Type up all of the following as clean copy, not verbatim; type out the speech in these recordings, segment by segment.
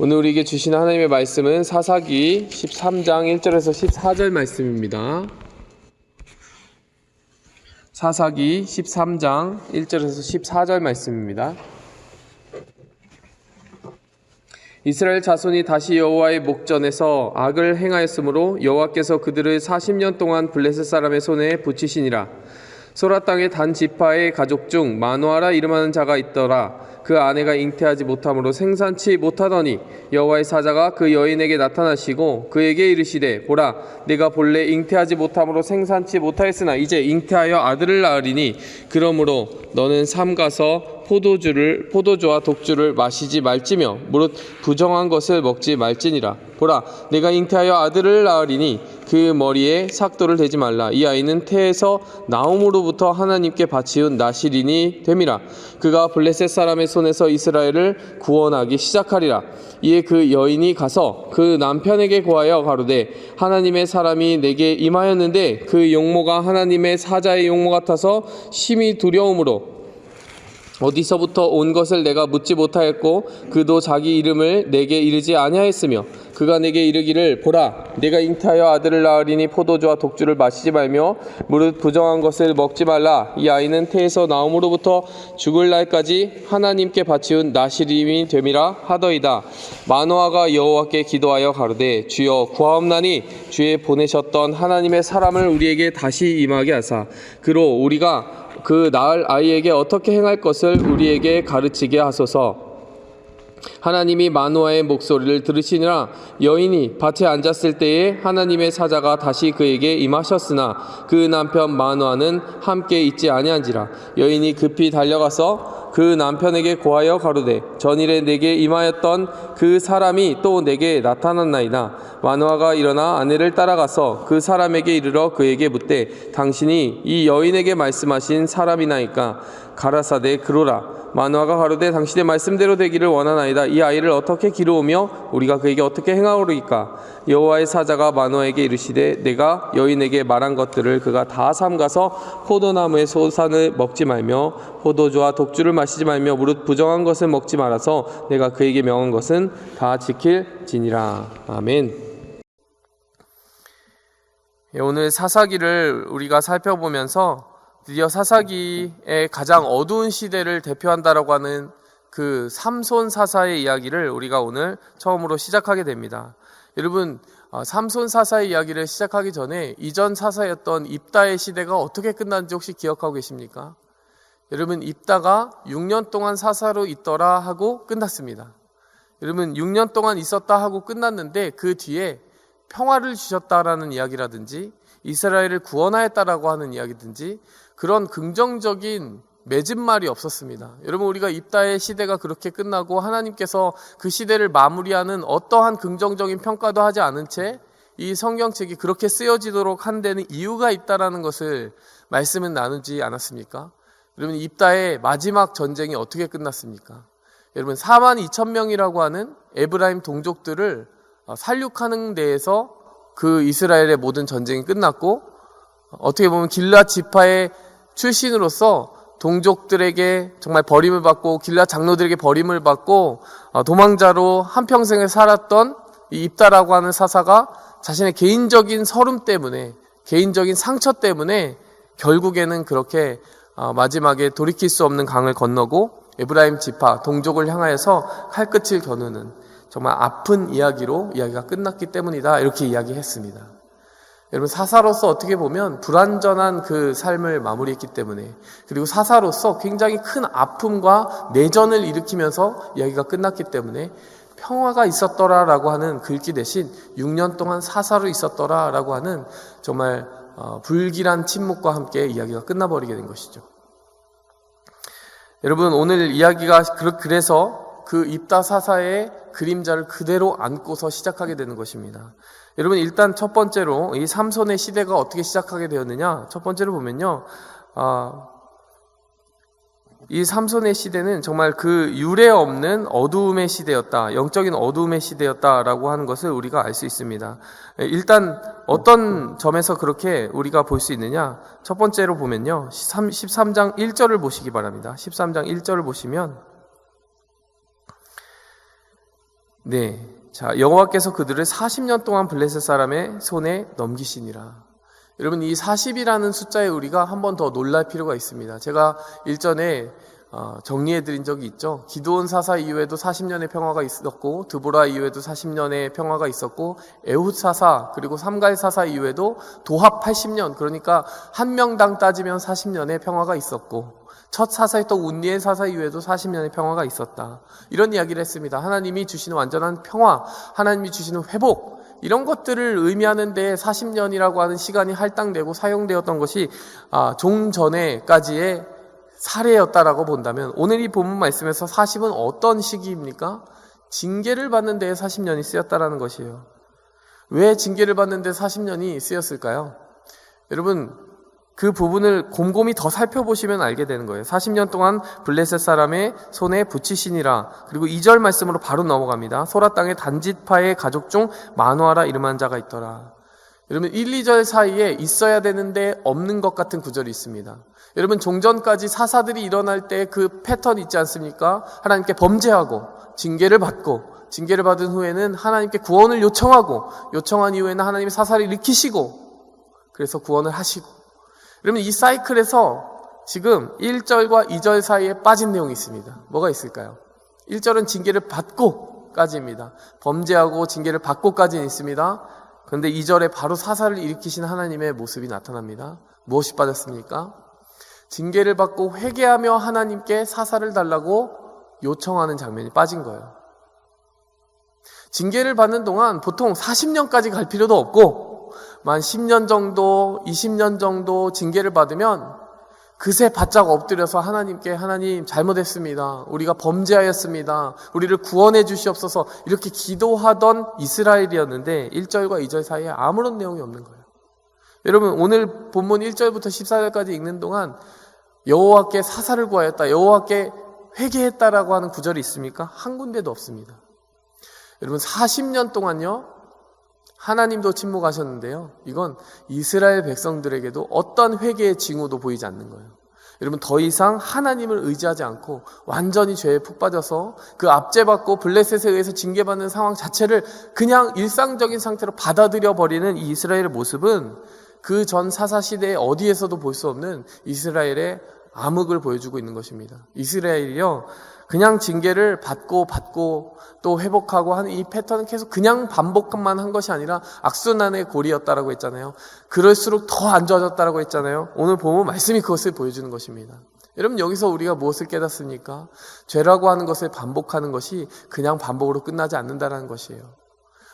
오늘 우리에게 주신 하나님의 말씀은 사사기 13장 1절에서 14절 말씀입니다. 사사기 13장 1절에서 14절 말씀입니다. 이스라엘 자손이 다시 여호와의 목전에서 악을 행하였으므로 여호와께서 그들을 40년 동안 블레셋 사람의 손에 붙이시니라. 소라 땅의 단 지파의 가족 중 마노아라 이름하는 자가 있더라. 그 아내가 잉태하지 못함으로 생산치 못하더니 여호와의 사자가 그 여인에게 나타나시고 그에게 이르시되 보라, 내가 본래 잉태하지 못함으로 생산치 못하였으나 이제 잉태하여 아들을 낳으리니 그러므로 너는 삼가서 포도주와 독주를 마시지 말지며 무릇 부정한 것을 먹지 말지니라. 보라, 내가 잉태하여 아들을 낳으리니 그 머리에 삭도를 대지 말라. 이 아이는 태에서 나옴으로부터 하나님께 바치운 나실인이 됨이라. 그가 블레셋 사람의 손에서 이스라엘을 구원하기 시작하리라. 이에 그 여인이 가서 그 남편에게 고하여 가로되 하나님의 사람이 내게 임하였는데 그 용모가 하나님의 사자의 용모 같아서 심히 두려움으로 어디서부터 온 것을 내가 묻지 못하였고 그도 자기 이름을 내게 이르지 아니하였으며 그가 내게 이르기를 보라, 내가 잉태하여 아들을 낳으리니 포도주와 독주를 마시지 말며 무릇 부정한 것을 먹지 말라. 이 아이는 태에서 나옴으로부터 죽을 날까지 하나님께 바치운 나실임이 됨이라 하더이다. 마노아가 여호와께 기도하여 가로되 주여 구하옵나니 주의 보내셨던 하나님의 사람을 우리에게 다시 임하게 하사 그로 우리가 그 낳을 아이에게 어떻게 행할 것을 우리에게 가르치게 하소서. 하나님이 마노아의 목소리를 들으시니라. 여인이 밭에 앉았을 때에 하나님의 사자가 다시 그에게 임하셨으나 그 남편 마노아는 함께 있지 아니한지라. 여인이 급히 달려가서 그 남편에게 고하여 가로되 전일에 내게 임하였던 그 사람이 또 내게 나타났나이다. 마노아가 일어나 아내를 따라가서 그 사람에게 이르러 그에게 묻되 당신이 이 여인에게 말씀하신 사람이나이까? 가라사대 그로라. 마노아가 가로되 당신의 말씀대로 되기를 원하나이다. 이 아이를 어떻게 기르오며 우리가 그에게 어떻게 행하오리까? 여호와의 사자가 마노아에게 이르시되 내가 여인에게 말한 것들을 그가 다 삼가서 포도나무의 소산을 먹지 말며 포도주와 독주를 마시지 말며 무릇 부정한 것을 먹지 말아서 내가 그에게 명한 것은 다 지킬지니라. 아멘. 오늘 사사기를 우리가 살펴보면서 드디어 사사기의 가장 어두운 시대를 대표한다라고 하는 그 삼손 사사의 이야기를 우리가 오늘 처음으로 시작하게 됩니다. 여러분, 삼손 사사의 이야기를 시작하기 전에 이전 사사였던 입다의 시대가 어떻게 끝났는지 혹시 기억하고 계십니까? 여러분, 입다가 6년 동안 사사로 있더라 하고 끝났습니다. 여러분, 6년 동안 있었다 하고 끝났는데 그 뒤에 평화를 주셨다라는 이야기라든지 이스라엘을 구원하였다라고 하는 이야기든지 그런 긍정적인 맺은말이 없었습니다. 여러분, 우리가 입다의 시대가 그렇게 끝나고 하나님께서 그 시대를 마무리하는 어떠한 긍정적인 평가도 하지 않은 채 이 성경책이 그렇게 쓰여지도록 한 데는 이유가 있다라는 것을 말씀은 나누지 않았습니까? 여러분, 입다의 마지막 전쟁이 어떻게 끝났습니까? 여러분, 42,000명이라고 하는 에브라임 동족들을 살육하는 데에서 그 이스라엘의 모든 전쟁이 끝났고, 어떻게 보면 길앗 지파의 출신으로서 동족들에게 정말 버림을 받고 길앗 장로들에게 버림을 받고 도망자로 한평생을 살았던 이 입다라고 하는 사사가 자신의 개인적인 서름 때문에, 개인적인 상처 때문에 결국에는 그렇게 마지막에 돌이킬 수 없는 강을 건너고 에브라임 지파 동족을 향하여서 칼끝을 겨누는 정말 아픈 이야기로 이야기가 끝났기 때문이다, 이렇게 이야기했습니다. 여러분, 사사로서 어떻게 보면 불완전한 그 삶을 마무리했기 때문에, 그리고 사사로서 굉장히 큰 아픔과 내전을 일으키면서 이야기가 끝났기 때문에 평화가 있었더라라고 하는 글귀 대신 6년 동안 사사로 있었더라라고 하는 정말 불길한 침묵과 함께 이야기가 끝나버리게 된 것이죠. 여러분, 오늘 이야기가 그래서 그 입다 사사의 그림자를 그대로 안고서 시작하게 되는 것입니다. 여러분, 일단 첫 번째로 이 삼손의 시대가 어떻게 시작하게 되었느냐, 첫 번째로 보면요, 이 삼손의 시대는 정말 그 유례 없는 어두움의 시대였다, 영적인 어두움의 시대였다라고 하는 것을 우리가 알 수 있습니다. 일단 어떤 점에서 그렇게 우리가 볼 수 있느냐, 첫 번째로 보면요, 13장 1절을 보시기 바랍니다. 13장 1절을 보시면 네. 자, 여호와께서 그들을 40년 동안 블레셋 사람의 손에 넘기시니라. 여러분, 이 40이라는 숫자에 우리가 한 번 더 놀랄 필요가 있습니다. 제가 일전에 정리해드린 적이 있죠. 기드온 사사 이후에도 40년의 평화가 있었고, 드보라 이후에도 40년의 평화가 있었고, 에훗 사사 그리고 삼갈 사사 이후에도 도합 80년, 그러니까 한 명당 따지면 40년의 평화가 있었고, 첫 사사였던 운니엘 사사 이후에도 40년의 평화가 있었다. 이런 이야기를 했습니다. 하나님이 주시는 완전한 평화, 하나님이 주시는 회복, 이런 것들을 의미하는 데 40년이라고 하는 시간이 할당되고 사용되었던 것이 종 전에까지의 사례였다라고 본다면, 오늘 이 본문 말씀에서 40은 어떤 시기입니까? 징계를 받는 데에 40년이 쓰였다라는 것이에요. 왜 징계를 받는 데 40년이 쓰였을까요? 여러분, 그 부분을 곰곰이 더 살펴보시면 알게 되는 거예요. 40년 동안 블레셋 사람의 손에 붙이시니라. 그리고 2절 말씀으로 바로 넘어갑니다. 소라 땅의 단지파의 가족 중 마노아라 이름한 자가 있더라. 여러분, 1, 2절 사이에 있어야 되는데 없는 것 같은 구절이 있습니다. 여러분, 종전까지 사사들이 일어날 때 그 패턴 있지 않습니까? 하나님께 범죄하고 징계를 받고, 징계를 받은 후에는 하나님께 구원을 요청하고, 요청한 이후에는 하나님이 사사를 일으키시고, 그래서 구원을 하시고. 그러면 이 사이클에서 지금 1절과 2절 사이에 빠진 내용이 있습니다. 뭐가 있을까요? 1절은 징계를 받고까지입니다. 범죄하고 징계를 받고까지는 있습니다. 그런데 2절에 바로 사사를 일으키신 하나님의 모습이 나타납니다. 무엇이 빠졌습니까? 징계를 받고 회개하며 하나님께 사사를 달라고 요청하는 장면이 빠진 거예요. 징계를 받는 동안 보통 40년까지 갈 필요도 없고, 만 10년 정도, 20년 정도 징계를 받으면 그새 바짝 엎드려서 하나님께, 하나님 잘못했습니다, 우리가 범죄하였습니다, 우리를 구원해 주시옵소서, 이렇게 기도하던 이스라엘이었는데 1절과 2절 사이에 아무런 내용이 없는 거예요. 여러분, 오늘 본문 1절부터 14절까지 읽는 동안 여호와께 사사를 구하였다, 여호와께 회개했다라고 하는 구절이 있습니까? 한 군데도 없습니다. 여러분, 40년 동안요, 하나님도 침묵하셨는데요, 이건 이스라엘 백성들에게도 어떤 회개의 징후도 보이지 않는 거예요. 여러분, 더 이상 하나님을 의지하지 않고 완전히 죄에 푹 빠져서 그 압제받고 블레셋에 의해서 징계받는 상황 자체를 그냥 일상적인 상태로 받아들여 버리는 이 이스라엘의 모습은 그 전 사사 시대에 어디에서도 볼 수 없는 이스라엘의 암흑을 보여주고 있는 것입니다. 이스라엘이요, 그냥 징계를 받고 또 회복하고 하는 이 패턴은 계속 그냥 반복만 한 것이 아니라 악순환의 고리였다라고 했잖아요. 그럴수록 더 안 좋아졌다라고 했잖아요. 오늘 보면 말씀이 그것을 보여주는 것입니다. 여러분, 여기서 우리가 무엇을 깨닫습니까? 죄라고 하는 것을 반복하는 것이 그냥 반복으로 끝나지 않는다는 것이에요.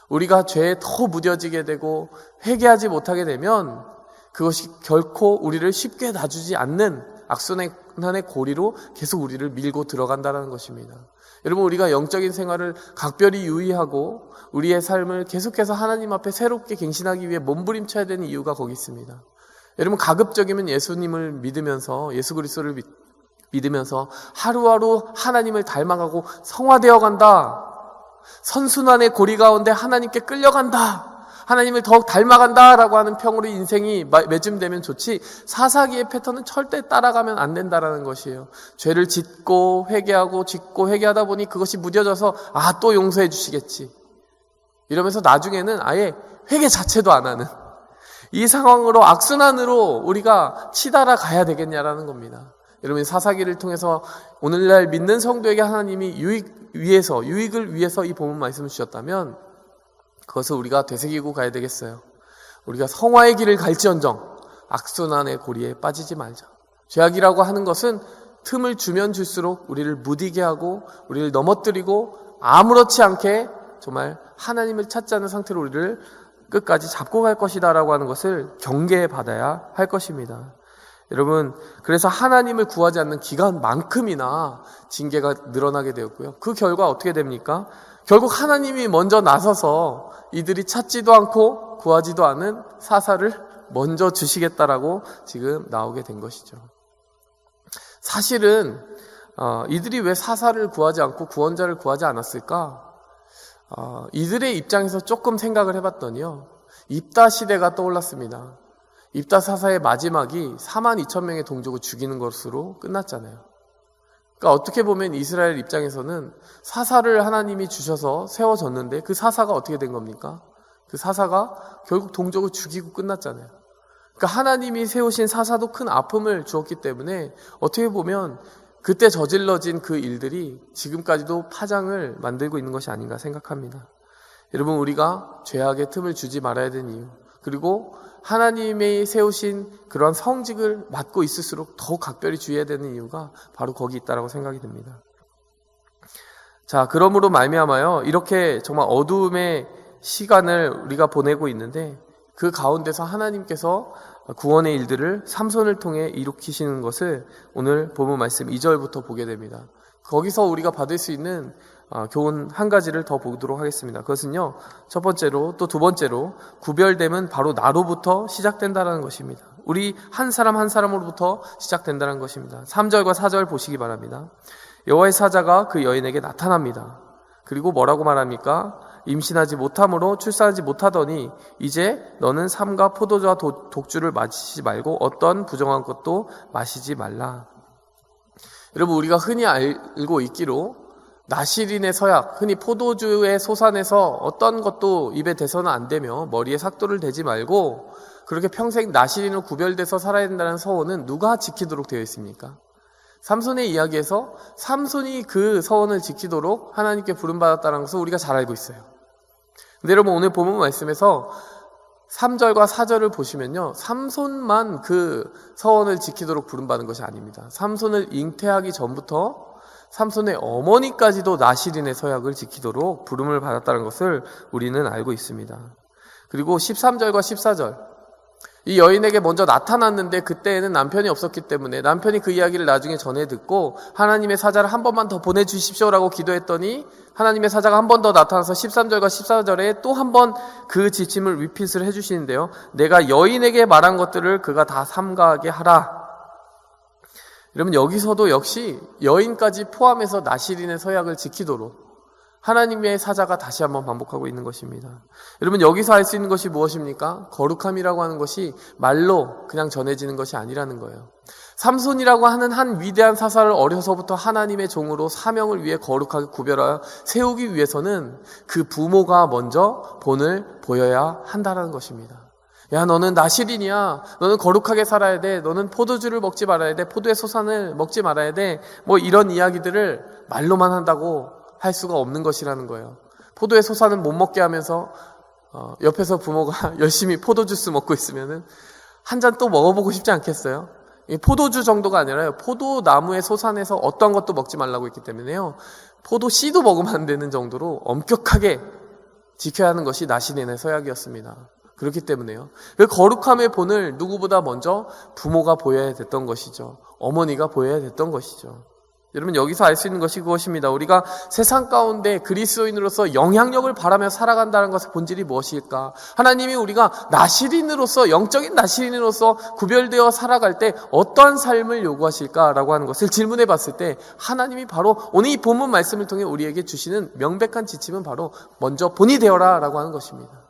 우리가 죄에 더 무뎌지게 되고 회개하지 못하게 되면 그것이 결코 우리를 쉽게 놔주지 않는 악순환의 고리로 계속 우리를 밀고 들어간다는 것입니다. 여러분, 우리가 영적인 생활을 각별히 유의하고 우리의 삶을 계속해서 하나님 앞에 새롭게 갱신하기 위해 몸부림쳐야 되는 이유가 거기 있습니다. 여러분, 가급적이면 예수님을 믿으면서, 예수 그리스도를 믿으면서 하루하루 하나님을 닮아가고 성화되어 간다, 선순환의 고리 가운데 하나님께 끌려간다, 하나님을 더욱 닮아간다라고 하는 평으로 인생이 매짐되면 좋지, 사사기의 패턴은 절대 따라가면 안 된다라는 것이에요. 죄를 짓고 회개하고 짓고 회개하다 보니 그것이 무뎌져서 또 용서해 주시겠지, 이러면서 나중에는 아예 회개 자체도 안 하는 이 상황으로, 악순환으로 우리가 치달아 가야 되겠냐라는 겁니다. 여러분, 사사기를 통해서 오늘날 믿는 성도에게 하나님이 유익을 위해서 이 본문 말씀을 주셨다면 그것을 우리가 되새기고 가야 되겠어요. 우리가 성화의 길을 갈지언정 악순환의 고리에 빠지지 말자. 죄악이라고 하는 것은 틈을 주면 줄수록 우리를 무디게 하고 우리를 넘어뜨리고 아무렇지 않게 정말 하나님을 찾지 않는 상태로 우리를 끝까지 잡고 갈 것이다 라고 하는 것을 경계받아야 할 것입니다. 여러분, 그래서 하나님을 구하지 않는 기간만큼이나 징계가 늘어나게 되었고요. 그 결과 어떻게 됩니까? 결국 하나님이 먼저 나서서 이들이 찾지도 않고 구하지도 않은 사사를 먼저 주시겠다라고 지금 나오게 된 것이죠. 사실은 이들이 왜 사사를 구하지 않고 구원자를 구하지 않았을까? 이들의 입장에서 조금 생각을 해봤더니요, 입다 시대가 떠올랐습니다. 입다 사사의 마지막이 42,000명의 동족을 죽이는 것으로 끝났잖아요. 그러니까 어떻게 보면 이스라엘 입장에서는 사사를 하나님이 주셔서 세워졌는데 그 사사가 어떻게 된 겁니까? 그 사사가 결국 동족을 죽이고 끝났잖아요. 그러니까 하나님이 세우신 사사도 큰 아픔을 주었기 때문에 어떻게 보면 그때 저질러진 그 일들이 지금까지도 파장을 만들고 있는 것이 아닌가 생각합니다. 여러분, 우리가 죄악의 틈을 주지 말아야 되는 이유, 그리고 하나님이 세우신 그런 성직을 맡고 있을수록 더 각별히 주의해야 되는 이유가 바로 거기 있다라고 생각이 듭니다. 자, 그러므로 말미암아요, 이렇게 정말 어두움의 시간을 우리가 보내고 있는데 그 가운데서 하나님께서 구원의 일들을 삼손을 통해 일으키시는 것을 오늘 본문 말씀 2절부터 보게 됩니다. 거기서 우리가 받을 수 있는 교훈 한 가지를 더 보도록 하겠습니다. 그것은요, 첫 번째로 또 두 번째로 구별됨은 바로 나로부터 시작된다는 것입니다. 우리 한 사람 한 사람으로부터 시작된다는 것입니다. 3절과 4절 보시기 바랍니다. 여호와의 사자가 그 여인에게 나타납니다. 그리고 뭐라고 말합니까? 임신하지 못함으로 출산하지 못하더니 이제 너는 삼가 포도주와 독주를 마시지 말고 어떤 부정한 것도 마시지 말라. 여러분, 우리가 흔히 알고 있기로 나시린의 서약, 흔히 포도주의 소산에서 어떤 것도 입에 대서는 안 되며 머리에 삭도를 대지 말고 그렇게 평생 나시린으로 구별돼서 살아야 된다는 서원은 누가 지키도록 되어 있습니까? 삼손의 이야기에서 삼손이 그 서원을 지키도록 하나님께 부름받았다는 것을 우리가 잘 알고 있어요. 근데 여러분, 오늘 본문 말씀에서 3절과 4절을 보시면요, 삼손만 그 서원을 지키도록 부름받은 것이 아닙니다. 삼손을 잉태하기 전부터 삼손의 어머니까지도 나시린의 서약을 지키도록 부름을 받았다는 것을 우리는 알고 있습니다. 그리고 13절과 14절, 이 여인에게 먼저 나타났는데 그때에는 남편이 없었기 때문에 남편이 그 이야기를 나중에 전해 듣고 하나님의 사자를 한 번만 더 보내주십시오라고 기도했더니 하나님의 사자가 한 번 더 나타나서 13절과 14절에 또 한 번 그 지침을 리핏을 해주시는데요, 내가 여인에게 말한 것들을 그가 다 삼가하게 하라. 여러분, 여기서도 역시 여인까지 포함해서 나시린의 서약을 지키도록 하나님의 사자가 다시 한번 반복하고 있는 것입니다. 여러분, 여기서 알 수 있는 것이 무엇입니까? 거룩함이라고 하는 것이 말로 그냥 전해지는 것이 아니라는 거예요. 삼손이라고 하는 한 위대한 사사를 어려서부터 하나님의 종으로 사명을 위해 거룩하게 구별하여 세우기 위해서는 그 부모가 먼저 본을 보여야 한다는 것입니다. 야, 너는 나시린이야. 너는 거룩하게 살아야 돼. 너는 포도주를 먹지 말아야 돼. 포도의 소산을 먹지 말아야 돼. 뭐 이런 이야기들을 말로만 한다고 할 수가 없는 것이라는 거예요. 포도의 소산은 못 먹게 하면서 옆에서 부모가 열심히 포도주스 먹고 있으면은 한 잔 또 먹어보고 싶지 않겠어요? 포도주 정도가 아니라요, 포도나무의 소산에서 어떤 것도 먹지 말라고 했기 때문에요, 포도 씨도 먹으면 안 되는 정도로 엄격하게 지켜야 하는 것이 나시린의 서약이었습니다. 그렇기 때문에요, 그 거룩함의 본을 누구보다 먼저 부모가 보여야 됐던 것이죠. 어머니가 보여야 됐던 것이죠. 여러분, 여기서 알 수 있는 것이 그것입니다. 우리가 세상 가운데 그리스도인으로서 영향력을 바라며 살아간다는 것의 본질이 무엇일까? 하나님이 우리가 나시린으로서, 영적인 나시린으로서 구별되어 살아갈 때 어떠한 삶을 요구하실까라고 하는 것을 질문해 봤을 때 하나님이 바로 오늘 이 본문 말씀을 통해 우리에게 주시는 명백한 지침은 바로 먼저 본이 되어라 라고 하는 것입니다.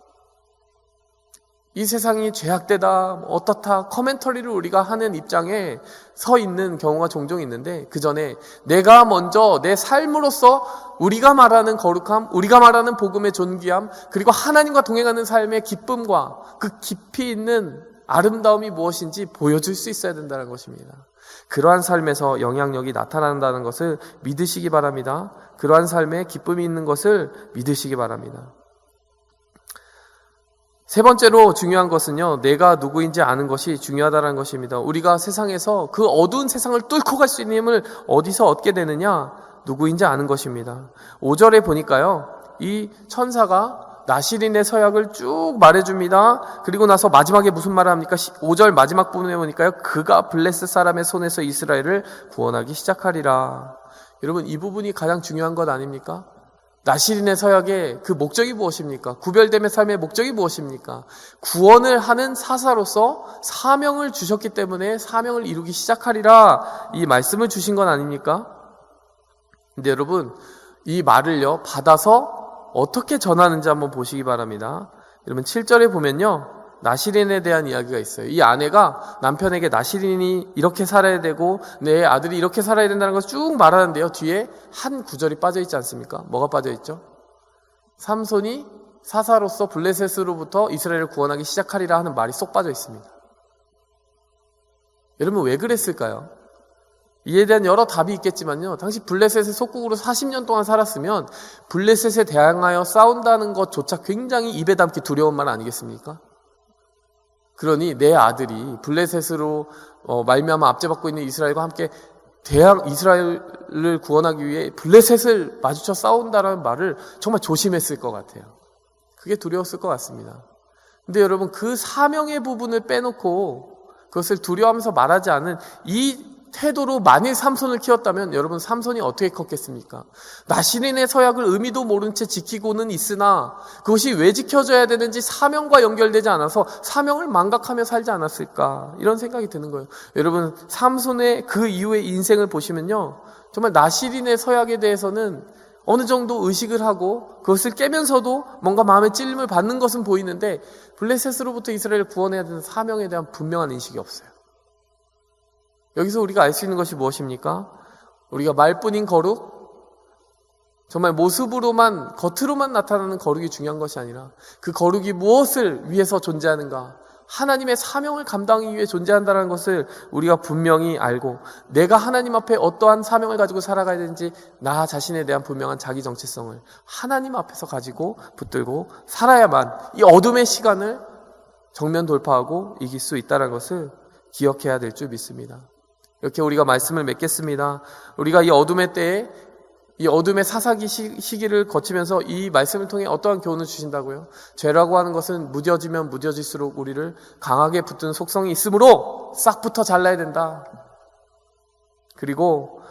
이 세상이 죄악되다, 어떻다, 커멘터리를 우리가 하는 입장에 서 있는 경우가 종종 있는데, 그 전에 내가 먼저 내 삶으로서 우리가 말하는 거룩함, 우리가 말하는 복음의 존귀함, 그리고 하나님과 동행하는 삶의 기쁨과 그 깊이 있는 아름다움이 무엇인지 보여줄 수 있어야 된다는 것입니다. 그러한 삶에서 영향력이 나타난다는 것을 믿으시기 바랍니다. 그러한 삶에 기쁨이 있는 것을 믿으시기 바랍니다. 세 번째로 중요한 것은요, 내가 누구인지 아는 것이 중요하다는 것입니다. 우리가 세상에서 그 어두운 세상을 뚫고 갈 수 있는 힘을 어디서 얻게 되느냐? 누구인지 아는 것입니다. 5절에 보니까요, 이 천사가 나시린의 서약을 쭉 말해줍니다. 그리고 나서 마지막에 무슨 말을 합니까? 5절 마지막 부분에 보니까요, 그가 블레셋 사람의 손에서 이스라엘을 구원하기 시작하리라. 여러분, 이 부분이 가장 중요한 것 아닙니까? 나시린의 서약의 그 목적이 무엇입니까? 구별됨의 삶의 목적이 무엇입니까? 구원을 하는 사사로서 사명을 주셨기 때문에 사명을 이루기 시작하리라, 이 말씀을 주신 건 아닙니까? 근데 여러분, 이 말을요, 받아서 어떻게 전하는지 한번 보시기 바랍니다. 여러분, 7절에 보면요, 나시린에 대한 이야기가 있어요. 이 아내가 남편에게 나시린이 이렇게 살아야 되고 내 아들이 이렇게 살아야 된다는 걸 쭉 말하는데요. 뒤에 한 구절이 빠져있지 않습니까? 뭐가 빠져있죠? 삼손이 사사로서 블레셋으로부터 이스라엘을 구원하기 시작하리라 하는 말이 쏙 빠져있습니다. 여러분 왜 그랬을까요? 이에 대한 여러 답이 있겠지만요. 당시 블레셋의 속국으로 40년 동안 살았으면 블레셋에 대항하여 싸운다는 것조차 굉장히 입에 담기 두려운 말 아니겠습니까? 그러니 내 아들이 블레셋으로 말미암아 압제받고 있는 이스라엘과 함께 이스라엘을 구원하기 위해 블레셋을 마주쳐 싸운다라는 말을 정말 조심했을 것 같아요. 그게 두려웠을 것 같습니다. 근데 여러분 그 사명의 부분을 빼놓고 그것을 두려워하면서 말하지 않은 이 태도로 만일 삼손을 키웠다면 여러분 삼손이 어떻게 컸겠습니까? 나시린의 서약을 의미도 모른 채 지키고는 있으나 그것이 왜 지켜져야 되는지 사명과 연결되지 않아서 사명을 망각하며 살지 않았을까 이런 생각이 드는 거예요. 여러분 삼손의 그 이후의 인생을 보시면요 정말 나시린의 서약에 대해서는 어느 정도 의식을 하고 그것을 깨면서도 뭔가 마음의 찔림을 받는 것은 보이는데 블레셋으로부터 이스라엘을 구원해야 되는 사명에 대한 분명한 인식이 없어요. 여기서 우리가 알 수 있는 것이 무엇입니까? 우리가 말뿐인 거룩, 정말 모습으로만 겉으로만 나타나는 거룩이 중요한 것이 아니라 그 거룩이 무엇을 위해서 존재하는가, 하나님의 사명을 감당하기 위해 존재한다는 것을 우리가 분명히 알고 내가 하나님 앞에 어떠한 사명을 가지고 살아가야 되는지 나 자신에 대한 분명한 자기 정체성을 하나님 앞에서 가지고 붙들고 살아야만 이 어둠의 시간을 정면 돌파하고 이길 수 있다는 것을 기억해야 될 줄 믿습니다. 이렇게 우리가 말씀을 맺겠습니다. 우리가 이 어둠의 때에 이 어둠의 사사기 시기를 거치면서 이 말씀을 통해 어떠한 교훈을 주신다고요? 죄라고 하는 것은 무뎌지면 무뎌질수록 우리를 강하게 붙드는 속성이 있으므로 싹부터 잘라야 된다. 그리고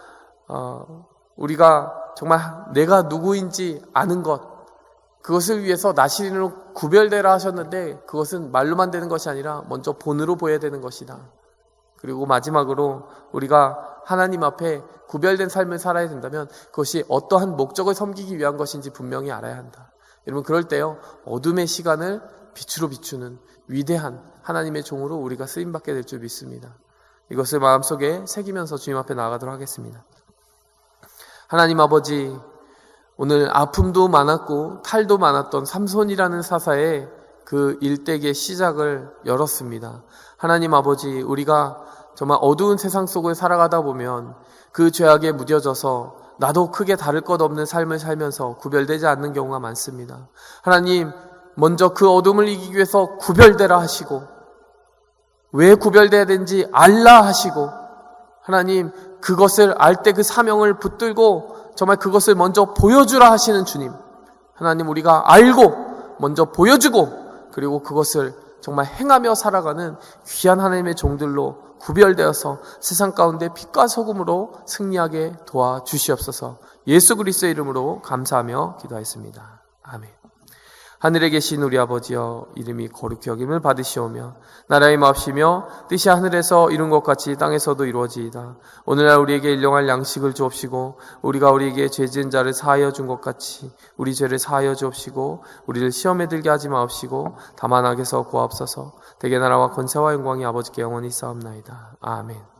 우리가 정말 내가 누구인지 아는 것, 그것을 위해서 나시린으로 구별되라 하셨는데 그것은 말로만 되는 것이 아니라 먼저 본으로 보여야 되는 것이다. 그리고 마지막으로 우리가 하나님 앞에 구별된 삶을 살아야 된다면 그것이 어떠한 목적을 섬기기 위한 것인지 분명히 알아야 한다. 여러분 그럴 때요 어둠의 시간을 빛으로 비추는 위대한 하나님의 종으로 우리가 쓰임받게 될 줄 믿습니다. 이것을 마음속에 새기면서 주님 앞에 나아가도록 하겠습니다. 하나님 아버지, 오늘 아픔도 많았고 탈도 많았던 삼손이라는 사사의 그 일대기의 시작을 열었습니다. 하나님 아버지, 우리가 정말 어두운 세상 속을 살아가다 보면 그 죄악에 무뎌져서 나도 크게 다를 것 없는 삶을 살면서 구별되지 않는 경우가 많습니다. 하나님, 먼저 그 어둠을 이기기 위해서 구별되라 하시고 왜 구별돼야 되는지 알라 하시고 하나님, 그것을 알 때 그 사명을 붙들고 정말 그것을 먼저 보여주라 하시는 주님. 하나님, 우리가 알고 먼저 보여주고 그리고 그것을 정말 행하며 살아가는 귀한 하나님의 종들로 구별되어서 세상 가운데 빛과 소금으로 승리하게 도와주시옵소서. 예수 그리스도의 이름으로 감사하며 기도하였습니다. 아멘. 하늘에 계신 우리 아버지여, 이름이 거룩히 여김을 받으시오며 나라의 마옵시며 뜻이 하늘에서 이룬 것 같이 땅에서도 이루어지이다. 오늘날 우리에게 일용할 양식을 주옵시고 우리가 우리에게 죄 지은 자를 사하여 준 것 같이 우리 죄를 사하여 주옵시고 우리를 시험에 들게 하지 마옵시고 다만 악에서 구하옵소서. 대개 나라와 권세와 영광이 아버지께 영원히 있사옵나이다. 아멘.